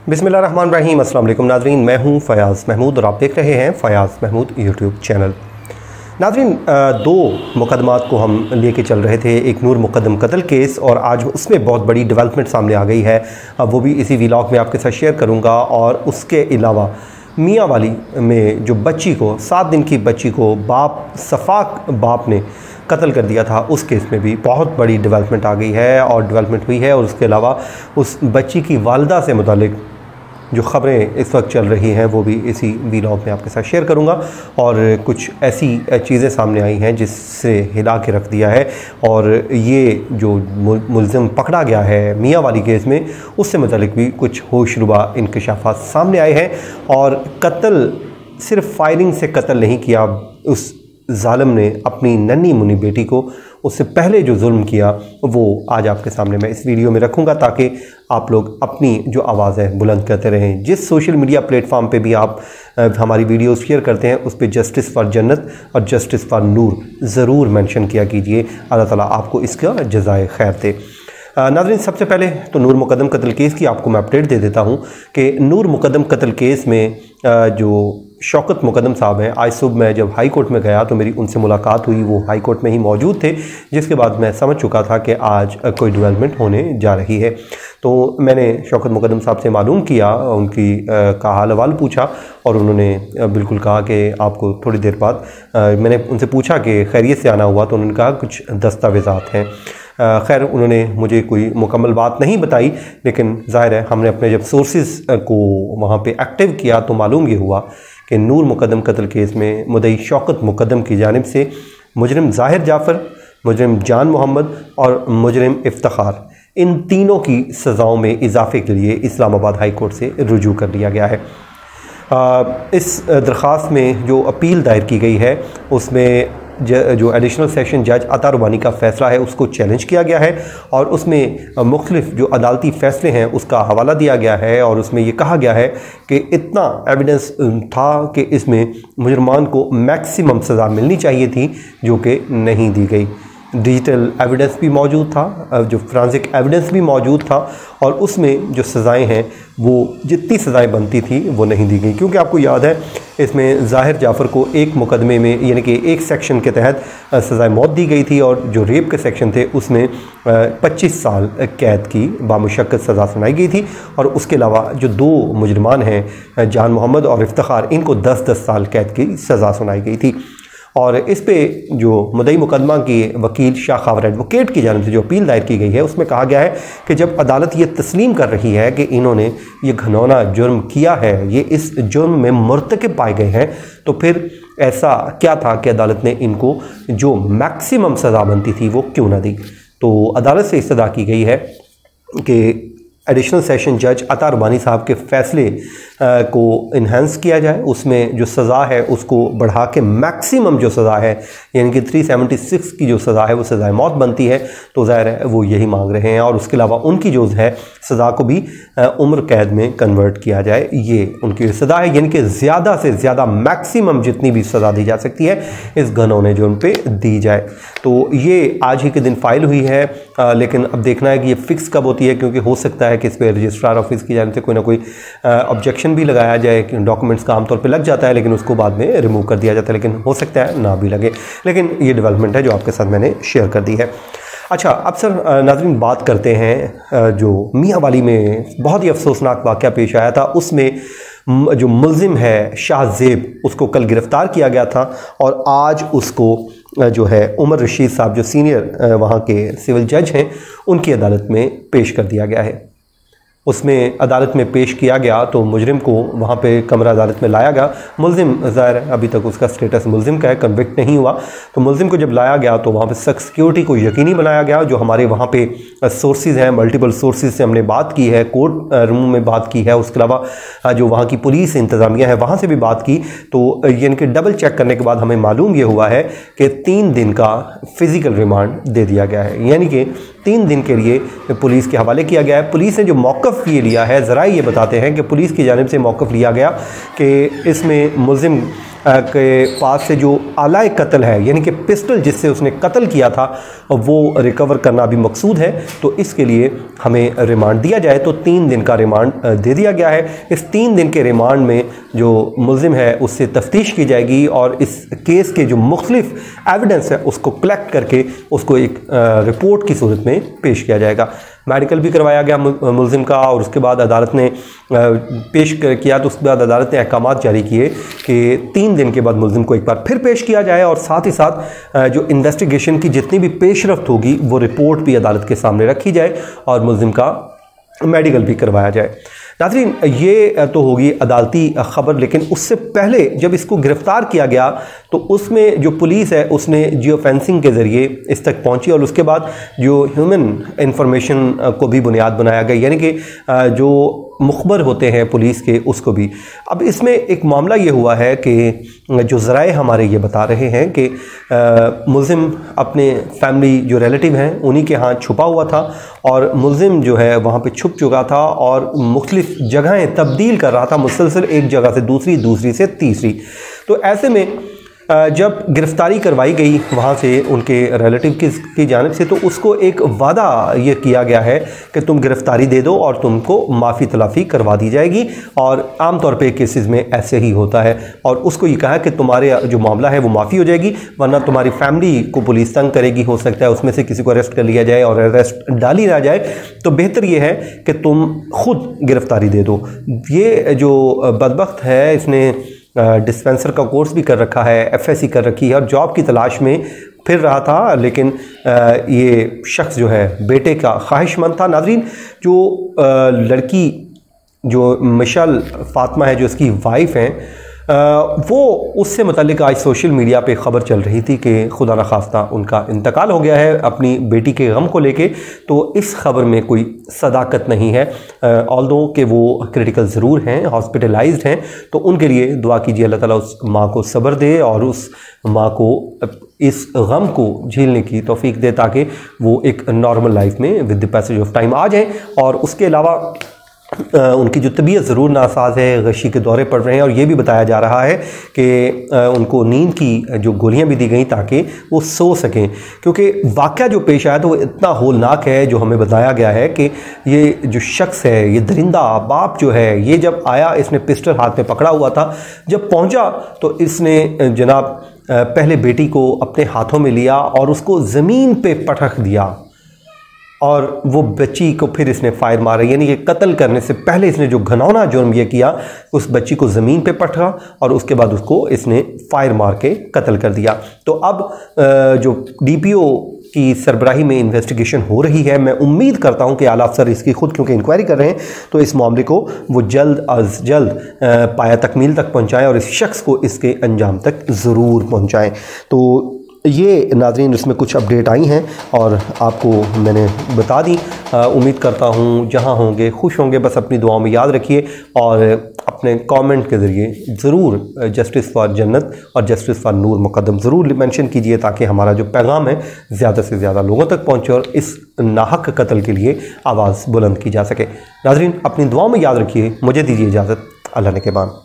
बिस्मिल्लाहिर्रहमानिर्रहीम। अस्सलाम वालेकुम नाज़रीन, मैं हूं फ़याज़ महमूद और आप देख रहे हैं फ़याज़ महमूद यूट्यूब चैनल। नाज़रीन, दो मुकदमात को हम लेके चल रहे थे, एक नूर मुकद्दम कत्ल केस और आज उसमें बहुत बड़ी डेवलपमेंट सामने आ गई है। वो भी इसी व्लॉग में आपके साथ शेयर करूँगा। और उसके अलावा मियाँ वाली में जो बच्ची को 7 दिन की बच्ची को सफ़ाक बाप ने कत्ल कर दिया था, उस केस में भी बहुत बड़ी डेवलपमेंट आ गई है और डेवलपमेंट हुई है। और उसके अलावा उस बच्ची की वालिदा से मुतालिक जो ख़बरें इस वक्त चल रही हैं वो भी इसी व्लॉग में आपके साथ शेयर करूंगा। और कुछ ऐसी चीज़ें सामने आई हैं जिससे हिला के रख दिया है। और ये जो मुल्ज़िम पकड़ा गया है मियाँ वाली केस में, उससे मुतालिक भी कुछ होशरुबा इंकशाफात सामने आए हैं। और कत्ल सिर्फ फायरिंग से कत्ल नहीं किया, उस ज़ालिम ने अपनी नन्ही मुन्नी बेटी को उससे पहले जो जुल्म किया वो आज आपके सामने मैं इस वीडियो में रखूँगा, ताकि आप लोग अपनी जो आवाज़ है बुलंद करते रहें। जिस सोशल मीडिया प्लेटफॉर्म पे भी आप हमारी वीडियोस शेयर करते हैं, उस पर जस्टिस फॉर जन्नत और जस्टिस फॉर नूर ज़रूर मेंशन किया कीजिए। अल्लाह ताला आपको इसका जज़ाए खैर दे। नाज़रीन, सबसे पहले तो नूर मुकद्दम कत्ल केस की आपको मैं अपडेट दे देता हूँ कि नूर मुकद्दम कत्ल केस में जो शौकत मुकद्दम साहब हैं, आज सुबह मैं जब हाई कोर्ट में गया तो मेरी उनसे मुलाकात हुई। वो हाई कोर्ट में ही मौजूद थे, जिसके बाद मैं समझ चुका था कि आज कोई डेवलपमेंट होने जा रही है। तो मैंने शौकत मुकद्दम साहब से मालूम किया, उनकी का हाल अहवाल पूछा और उन्होंने बिल्कुल कहा कि आपको थोड़ी देर बाद मैंने उनसे पूछा कि खैरियत से आना हुआ, तो उन्होंने कहा कुछ दस्तावेज़ात हैं। खैर उन्होंने मुझे कोई मुकम्मल बात नहीं बताई, लेकिन ज़ाहिर है हमने अपने जब सोर्सेज को वहाँ पे एक्टिव किया तो मालूम ये हुआ कि नूर मुकद्दम कत्ल केस में मुद्दई शौकत मुकद्दम की जानिब से मुजरिम ज़ाहिर जाफ़र, मुजरिम जान मोहम्मद और मुजरिम इफ्तिखार, इन तीनों की सज़ाओं में इजाफे के लिए इस्लामाबाद हाई कोर्ट से रुजू कर लिया गया है। इस दरख्वास्त में जो अपील दायर की गई है उसमें जो एडिशनल सेशन जज अता रुबानी का फ़ैसला है उसको चैलेंज किया गया है और उसमें मुख्तलिफ जो अदालती फ़ैसले हैं उसका हवाला दिया गया है। और उसमें ये कहा गया है कि इतना एविडेंस था कि इसमें मुजरमान को मैक्सिमम सज़ा मिलनी चाहिए थी, जो कि नहीं दी गई। डिजिटल एविडेंस भी मौजूद था, जो फोरेंसिक एविडेंस भी मौजूद था, और उसमें जो सज़ाएं हैं वो जितनी सज़ाएं बनती थी वो नहीं दी गई। क्योंकि आपको याद है इसमें ज़ाहिर जाफ़र को एक मुकदमे में यानी कि एक सेक्शन के तहत सज़ाए मौत दी गई थी और जो रेप के सेक्शन थे उसमें 25 साल कैद की बामुशक्कत सज़ा सुनाई गई थी। और उसके अलावा जो 2 मुजरमान हैं जान मोहम्मद और इफ्तिखार, इनको 10-10 साल कैद की सज़ा सुनाई गई थी। और इस पे जो मुद्दई मुकदमा की वकील शाह खावर एडवोकेट की जानिब से जो अपील दायर की गई है उसमें कहा गया है कि जब अदालत ये तस्लीम कर रही है कि इन्होंने ये घिनौना जुर्म किया है, ये इस जुर्म में मुर्तकिब पाए गए हैं, तो फिर ऐसा क्या था कि अदालत ने इनको जो मैक्सिमम सज़ा बनती थी वो क्यों ना दी। तो अदालत से इस्तदा की गई है कि एडिशनल सेशन जज अता रुबानी साहब के फ़ैसले को इन्हेंस किया जाए, उसमें जो सज़ा है उसको बढ़ा के मैक्सिमम जो सज़ा है यानी कि 376 की जो सज़ा है वो सज़ाए मौत बनती है। तो ज़ाहिर है वो यही मांग रहे हैं। और उसके अलावा उनकी जो है सज़ा को भी उम्र कैद में कन्वर्ट किया जाए, ये उनकी सज़ा है। यानी कि ज़्यादा से ज़्यादा मैक्सिमम जितनी भी सज़ा दी जा सकती है इस घिनौने जुर्म पे दी जाए। तो ये आज ही के दिन फाइल हुई है, लेकिन अब देखना है कि ये फ़िक्स कब होती है, क्योंकि हो सकता है कि इस पर रजिस्ट्रार ऑफिस की जानिब से कोई ना कोई ऑब्जेक्शन भी लगाया जाए। डॉक्यूमेंट्स का आमतौर पे लग जाता है लेकिन उसको बाद में रिमूव कर दिया जाता है, लेकिन हो सकता है ना भी लगे। लेकिन ये डेवलपमेंट है जो आपके साथ मैंने शेयर कर दी है। अच्छा, अब सर नाज़रीन बात करते हैं जो मियाँ वाली में बहुत ही अफसोसनाक वाक़या पेश आया था। उसमें जो मुल्ज़िम है शाहज़ेब, उसको कल गिरफ़्तार किया गया था और आज उसको जो है उमर रशीद साहब जो सीनियर वहाँ के सिविल जज हैं उनकी अदालत में पेश कर दिया गया है। उसमें अदालत में पेश किया गया तो मुजरिम को वहाँ पे कमरा अदालत में लाया गया। मुल्ज़िम ज़ाहिर है अभी तक उसका स्टेटस मुल्ज़िम का है, कन्विक्ट नहीं हुआ। तो मुल्ज़िम को जब लाया गया तो वहाँ पे सख्त सिक्योरिटी को यकीनी बनाया गया। जो हमारे वहाँ पे सोर्सेज हैं, मल्टीपल सोर्सेज से हमने बात की है, कोर्ट रूम में बात की है, उसके अलावा जो वहाँ की पुलिस इंतज़ामिया है वहाँ से भी बात की। तो यानी कि डबल चेक करने के बाद हमें मालूम ये हुआ है कि 3 दिन का फ़िज़िकल रिमांड दे दिया गया है, यानी कि 3 दिन के लिए पुलिस के हवाले किया गया है। पुलिस ने जो मौक़िफ़ ये लिया है, ज़रा ये बताते हैं कि पुलिस की जानिब से मौक़िफ़ लिया गया कि इसमें मुल्ज़िम के पास से जो आलाए कत्ल है यानी कि पिस्टल जिससे उसने कत्ल किया था वो रिकवर करना भी मकसूद है। तो इसके लिए हमें रिमांड दिया जाए। तो 3 दिन का रिमांड दे दिया गया है। इस 3 दिन के रिमांड में जो मुल्ज़िम है उससे तफ्तीश की जाएगी और इस केस के जो मुख्तलिफ एविडेंस है उसको कलेक्ट करके उसको एक रिपोर्ट की सूरत में पेश किया जाएगा। मेडिकल भी करवाया गया मुल्ज़िम का और उसके बाद अदालत ने पेश किया। तो उसके बाद अदालत ने अहकाम जारी किए कि 3 दिन के बाद मुल्ज़िम को एक बार फिर पेश किया जाए और साथ ही साथ जो इन्वेस्टिगेशन की जितनी भी पेशरफ्त होगी वो रिपोर्ट भी अदालत के सामने रखी जाए और मुल्ज़िम का मेडिकल भी करवाया जाए। नाज़रीन, ये तो होगी अदालती ख़बर, लेकिन उससे पहले जब इसको गिरफ़्तार किया गया तो उसमें जो पुलिस है उसने जियो फेंसिंग के ज़रिए इस तक पहुंची और उसके बाद जो ह्यूमन इंफॉर्मेशन को भी बुनियाद बनाया गया, यानी कि जो मुखबर होते हैं पुलिस के उसको भी। अब इसमें एक मामला ये हुआ है कि जो ज़राए हमारे ये बता रहे हैं कि मुल्ज़िम अपने फैमिली जो रिलेटिव हैं उन्हीं के यहाँ छुपा हुआ था और मुल्ज़िम जो है वहाँ पे छुप चुका था और मुख्तलिफ जगहें तब्दील कर रहा था मुसलसल, एक जगह से दूसरी, दूसरी से तीसरी। तो ऐसे में जब गिरफ़्तारी करवाई गई वहाँ से उनके रिलेटिव की जानिब से, तो उसको एक वादा ये किया गया है कि तुम गिरफ़्तारी दे दो और तुमको माफ़ी तलाफ़ी करवा दी जाएगी। और आम तौर पे केसेस में ऐसे ही होता है और उसको ये कहा कि तुम्हारे जो मामला है वो माफ़ी हो जाएगी, वरना तुम्हारी फैमिली को पुलिस तंग करेगी, हो सकता है उसमें से किसी को अरेस्ट कर लिया जाए और अरेस्ट डाली ना जाए। तो बेहतर ये है कि तुम खुद गिरफ़्तारी दे दो। ये जो बदबख्त है इसने डिस्पेंसर का कोर्स भी कर रखा है, FSC कर रखी है और जॉब की तलाश में फिर रहा था, लेकिन ये शख्स जो है बेटे का ख्वाहिशमंद था। नाज़रीन, जो लड़की जो मिशेल फातिमा है जो इसकी वाइफ हैं, वो उससे मतलब आज सोशल मीडिया पे ख़बर चल रही थी कि खुदा न खास्ता उनका इंतकाल हो गया है अपनी बेटी के गम को लेके। तो इस खबर में कोई सदाकत नहीं है, ऑल्दो कि वो क्रिटिकल ज़रूर हैं, हॉस्पिटलाइज्ड हैं। तो उनके लिए दुआ कीजिए अल्लाह ताला उस माँ को सब्र दे और उस माँ को इस गम को झेलने की तौफीक दे ताकि वो एक नॉर्मल लाइफ में with the passage of time आ जाए। और उसके अलावा उनकी जो तबीयत ज़रूर नासाज है, गशी के दौरे पड़ रहे हैं और ये भी बताया जा रहा है कि उनको नींद की जो गोलियां भी दी गई ताकि वो सो सकें, क्योंकि वाक़या जो पेश आया तो वो इतना होलनाक है। जो हमें बताया गया है कि ये जो शख्स है, ये दरिंदा बाप जो है, ये जब आया इसने पिस्टल हाथ में पकड़ा हुआ था, जब पहुंचा तो इसने जनाब पहले बेटी को अपने हाथों में लिया और उसको ज़मीन पे पटक दिया और वो बच्ची को फिर इसने फायर मारा, यानी कि कत्ल करने से पहले इसने जो घिनौना जुर्म ये किया, उस बच्ची को ज़मीन पे पटका और उसके बाद उसको इसने फायर मार के कत्ल कर दिया। तो अब जो DPO की सरबराही में इन्वेस्टिगेशन हो रही है, मैं उम्मीद करता हूं कि आला अफसर इसकी खुद क्योंकि इंक्वायरी कर रहे हैं तो इस मामले को वो जल्द अज जल्द पाया तकमील तक पहुंचाएं और इस शख्स को इसके अंजाम तक ज़रूर पहुंचाएं। तो ये नाज़रीन इसमें कुछ अपडेट आई हैं और आपको मैंने बता दी। उम्मीद करता हूँ जहाँ होंगे खुश होंगे। बस अपनी दुआओं में याद रखिए और अपने कमेंट के ज़रिए ज़रूर जस्टिस फॉर जन्नत और जस्टिस फॉर नूर मुकद्दम ज़रूर मेंशन कीजिए ताकि हमारा जो पैगाम है ज़्यादा से ज़्यादा लोगों तक पहुँचे और इस नाहक कत्ल के लिए आवाज़ बुलंद की जा सके। नाज़रीन, अपनी दुआओं में याद रखिए। मुझे दीजिए इजाज़त। अल्लाह ने के बाद।